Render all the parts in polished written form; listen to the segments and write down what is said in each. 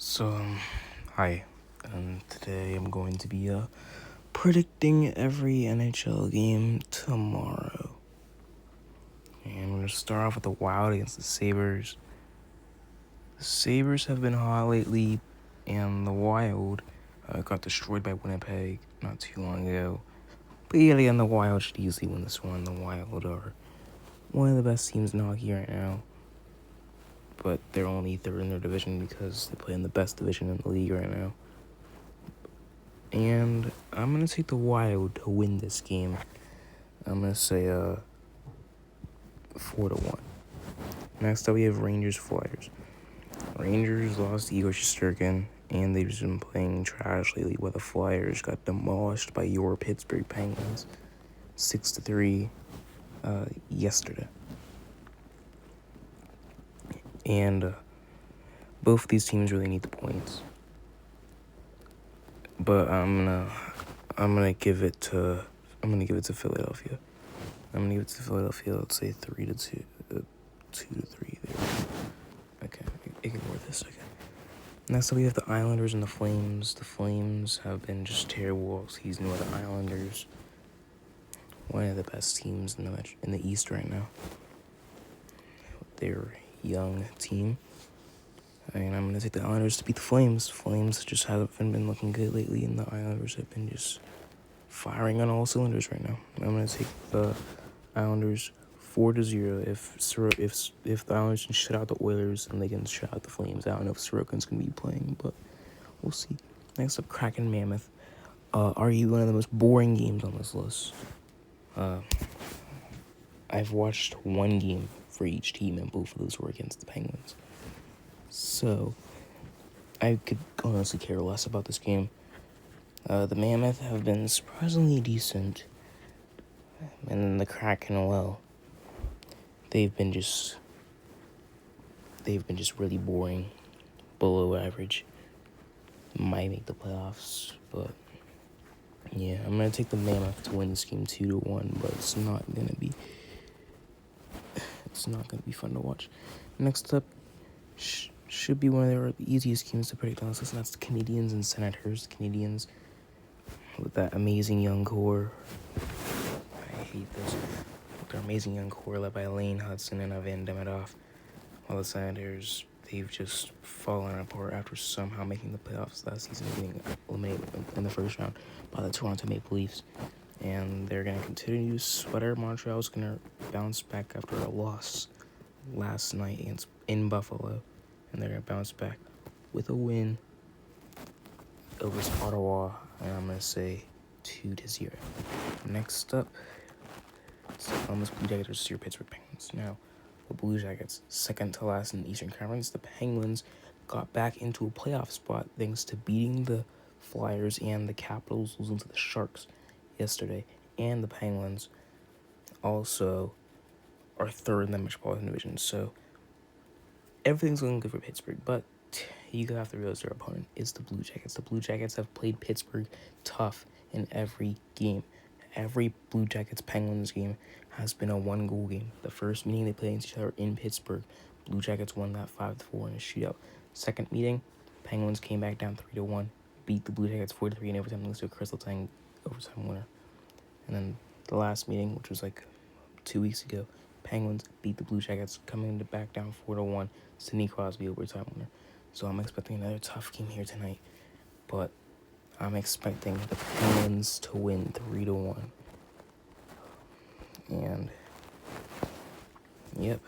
Hi, and today I'm going to be predicting every NHL game tomorrow. And we're going to start off with the Wild against the Sabres. The Sabres have been hot lately, and the Wild got destroyed by Winnipeg not too long ago. But yet again, the Wild should easily win this one. The Wild are one of the best teams in hockey right now. But they're only third in their division because they play in the best division in the league right now. And I'm going to take the Wild to win this game. I'm going to say 4-1. Next up, we have Rangers-Flyers. Rangers lost Igor Shesterkin, and they've just been playing trash lately, while the Flyers got demolished by your Pittsburgh Penguins 6-3 yesterday. And both of these teams really need the points. But I'm gonna give it to Philadelphia. Let's say 3-2, 2-3 there. Okay, ignore this. Okay. Next up, we have the Islanders and the Flames. The Flames have been just terrible all season, with the Islanders one of the best teams in the East right now. They're a young team. And I'm going to take the Islanders to beat the Flames. Flames just haven't been looking good lately, and the Islanders have been just firing on all cylinders right now. I'm going to take the Islanders 4-0. If the Islanders can shut out the Oilers, and they can shut out the Flames. I don't know if Sorokin's going to be playing, but we'll see. Next up, Kraken Mammoth. Arguably one of the most boring games on this list. I've watched one game for each team, and both of those were against the Penguins. So, I could honestly care less about this game. The Mammoth have been surprisingly decent. And then the Kraken, well, they've been just really boring, below average. Might make the playoffs, but yeah, I'm gonna take the Mammoth to win this game 2-1, but it's not gonna be fun to watch. Next up, should be one of the easiest games to predict on this list, and that's the Canadiens and Senators. The Canadiens with that amazing young core. I hate this. Their amazing young core led by Lane Hudson and Evan Demidov. While the Senators, they've just fallen apart after somehow making the playoffs last season, being eliminated in the first round by the Toronto Maple Leafs. And they're going to continue to sweater. Montreal's going to bounce back after a loss last night in Buffalo. And they're going to bounce back with a win over Ottawa. And I'm going to say 2-0. Next up, it's the Columbus Blue Jackets versus your Pittsburgh Penguins. Now, the Blue Jackets, second to last in the Eastern Conference. The Penguins got back into a playoff spot thanks to beating the Flyers and the Capitals, losing to the Sharks yesterday. And the Penguins also are third in the Metropolitan Division. So everything's going good for Pittsburgh, but you have to realize their opponent is the Blue Jackets. The Blue Jackets have played Pittsburgh tough in every game. Every Blue Jackets-Penguins game has been a one-goal game. The first meeting they played against each other in Pittsburgh, Blue Jackets won that 5-4 in a shootout. Second meeting, Penguins came back down 3-1, beat the Blue Jackets 4-3 in overtime, lose to a Crystal Tang overtime winner. And then the last meeting, which was like 2 weeks ago, Penguins beat the Blue Jackets, coming back down 4-1, Sidney Crosby overtime winner. So I'm expecting another tough game here tonight, but I'm expecting the Penguins to win 3-1. And yep,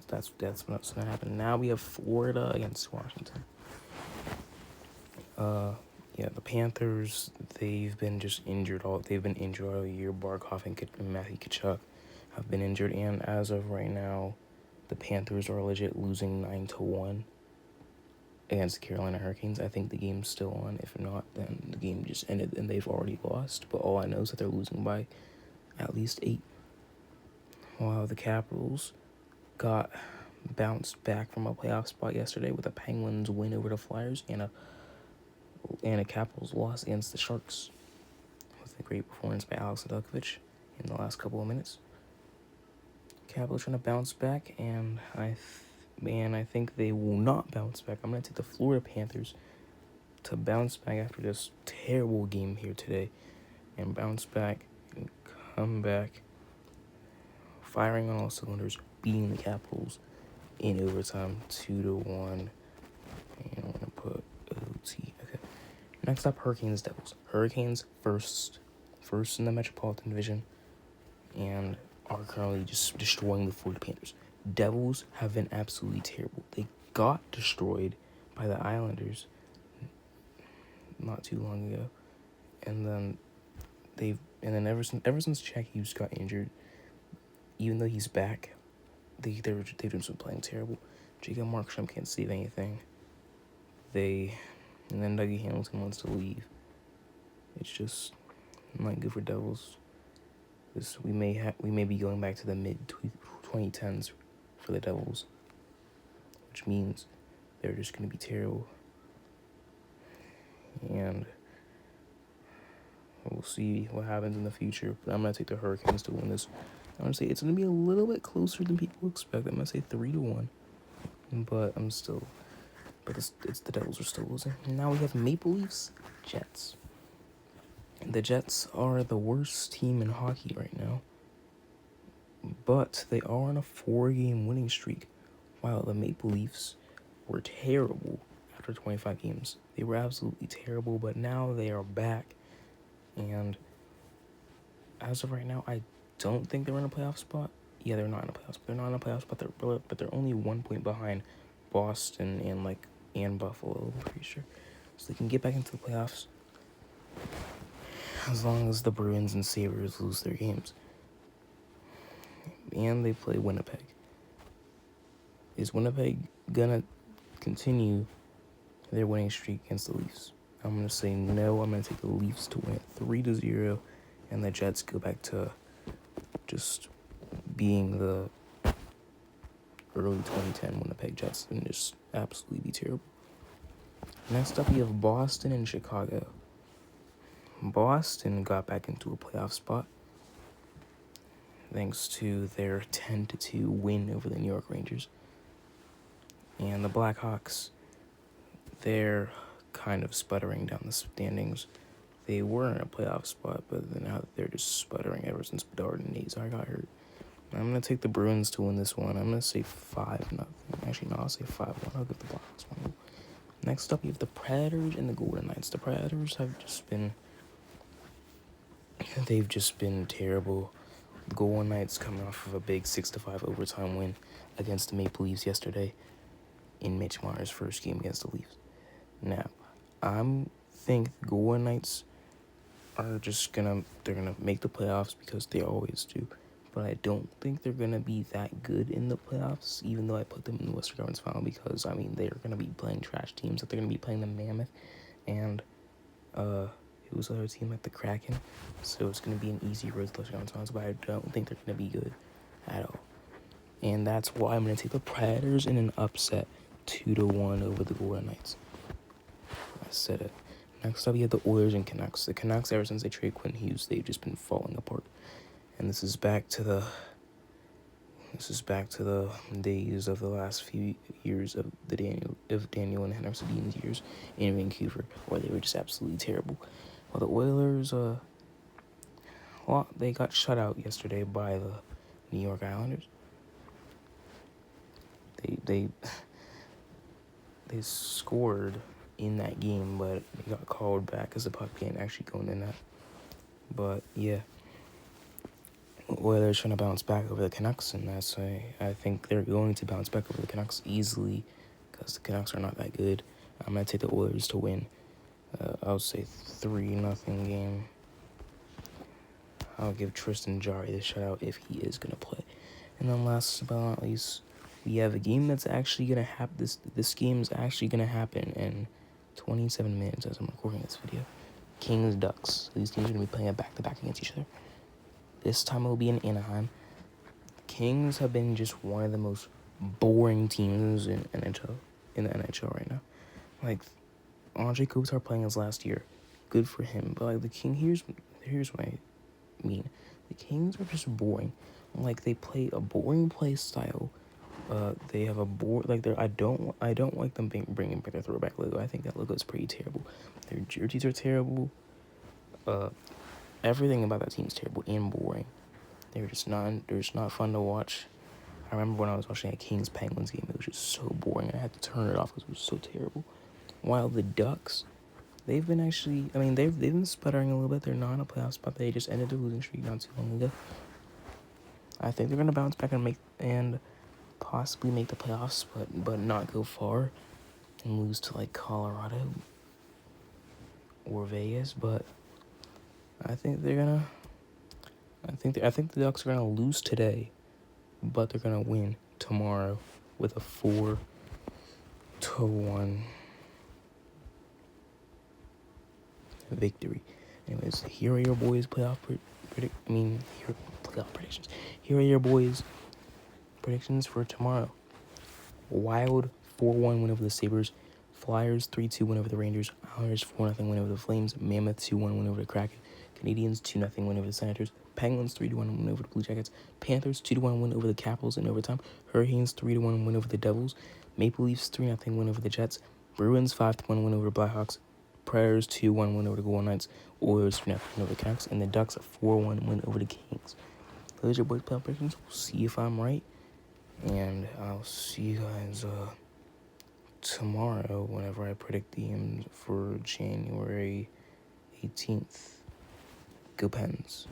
that's what's gonna happen. Now we have Florida against Washington. The Panthers, they've been injured all year. Barkov and Matthew Tkachuk have been injured, and as of right now, the Panthers are legit losing 9-1 against the Carolina Hurricanes. I think the game's still on. If not, then the game just ended and they've already lost. But all I know is that they're losing by at least 8. While the Capitals got bounced back from a playoff spot yesterday with a Penguins win over the Flyers and a Capitals loss against the Sharks with a great performance by Alex Nedeljkovic in the last couple of minutes. Capitals trying to bounce back, and man, I think they will not bounce back. I'm going to take the Florida Panthers to bounce back after this terrible game here today, and bounce back and come back firing on all cylinders, beating the Capitals in overtime 2-1. And I'm going to put OT. Okay. Next up, Hurricanes, Devils. Hurricanes first in the Metropolitan Division, and are currently just destroying the Florida Panthers. Devils have been absolutely terrible. They got destroyed by the Islanders not too long ago, and then ever since Jack Hughes got injured, even though he's back, they've just been playing terrible. Jacob Markstrom can't save anything. And then Dougie Hamilton wants to leave. It's just not good for Devils. We may be going back to the mid 2010s for the Devils, which means they're just going to be terrible. And we'll see what happens in the future. But I'm going to take the Hurricanes to win this. I'm going to say it's going to be a little bit closer than people expect. I'm going to say 3-1. But it's the Devils are still losing. And now we have Maple Leafs, Jets. The Jets are the worst team in hockey right now, but they are on a 4-game winning streak, while the Maple Leafs were terrible after 25 games. They were absolutely terrible, but now they are back, and as of right now, I don't think they're in a playoff spot. Yeah, they're not in a playoff spot. They're not in a playoff spot, but they're only 1 point behind Boston and Buffalo, I'm pretty sure. So they can get back into the playoffs as long as the Bruins and Sabres lose their games. And they play Winnipeg. Is Winnipeg gonna continue their winning streak against the Leafs? I'm gonna say no. I'm gonna take the Leafs to win it 3-0, and the Jets go back to just being the early 2010 Winnipeg Jets and just absolutely be terrible. Next up, we have Boston and Chicago. Boston got back into a playoff spot thanks to their 10-2 win over the New York Rangers. And the Blackhawks, they're kind of sputtering down the standings. They were in a playoff spot, but now they're just sputtering ever since Bedard and Nazar got hurt. I'm going to take the Bruins to win this one. I'm going to say 5-0. Actually, no, I'll say 5-1. I'll give the Blackhawks one. Next up, you have the Predators and the Golden Knights. The Predators they've just been terrible. The Golden Knights coming off of a big 6-5 overtime win against the Maple Leafs yesterday in Mitch Marner's first game against the Leafs. Now, I think the Golden Knights are they're gonna make the playoffs because they always do. But I don't think they're gonna be that good in the playoffs, even though I put them in the Western Conference Final, because they're gonna be playing trash teams. They're gonna be playing the Mammoth and it was another team like the Kraken. So it's gonna be an easy road to the Western Conference Finals, but I don't think they're gonna be good at all. And that's why I'm gonna take the Predators in an upset 2-1 over the Golden Knights. I said it. Next up, you have the Oilers and Canucks. The Canucks, ever since they traded Quinn Hughes, they've just been falling apart. And this is back to the days of the last few years of Daniel and Henrik Sedin's years in Vancouver, where they were just absolutely terrible. Well, the Oilers, they got shut out yesterday by the New York Islanders. They scored in that game, but they got called back because the puck can't actually go in the net. But yeah, Oilers trying to bounce back over the Canucks, and I think they're going to bounce back over the Canucks easily because the Canucks are not that good. I'm gonna take the Oilers to win. I'll say 3-0 game. I'll give Tristan Jarry the shutout if he is gonna play. And then last but not least, we have a game that's actually gonna happen. This game is actually gonna happen in 27 minutes as I'm recording this video. Kings Ducks. These teams are gonna be playing a back-to-back against each other. This time it'll be in Anaheim. The Kings have been just one of the most boring teams in the NHL right now. Like, Andre Kopitar playing his last year, good for him. But like the King, here's what I mean. The Kings are just boring. Like, they play a boring play style They have a board like they're. I don't like them bringing back their throwback logo. I think that logo is pretty terrible. Their jerseys are terrible. Uh, Everything about that team is terrible and boring. They're just not fun to watch. I remember when I was watching a Kings Penguins game, it was just so boring. I had to turn it off because it was so terrible. While the Ducks, they've been actually. I mean, they've been sputtering a little bit. They're not in a playoff spot. They just ended their losing streak not too long ago. I think they're gonna bounce back and possibly make the playoffs, but not go far and lose to like Colorado or Vegas. But I think they're gonna. I think the Ducks are gonna lose today, but they're gonna win tomorrow with a 4-1 victory. Anyways, here are your boys' playoff playoff predictions. Here are your boys' predictions for tomorrow. Wild 4-1 win over the Sabres. Flyers 3-2 win over the Rangers. Islanders 4-0 win over the Flames. Mammoth 2-1 win over the Kraken. Canadians 2-0 win over the Senators. Penguins 3-1 win over the Blue Jackets. Panthers 2-1 win over the Capitals in overtime. Hurricanes 3-1 win over the Devils. Maple Leafs 3-0 win over the Jets. Bruins 5-1 win over the Blackhawks. Predators 2-1 win over the Golden Knights. Oilers 3-0 win over the Canucks. And the Ducks 4-1 win over the Kings. Those are your boys' playoff predictions. We'll see if I'm right. And I'll see you guys tomorrow whenever I predict the games for January 18th. Go Pens.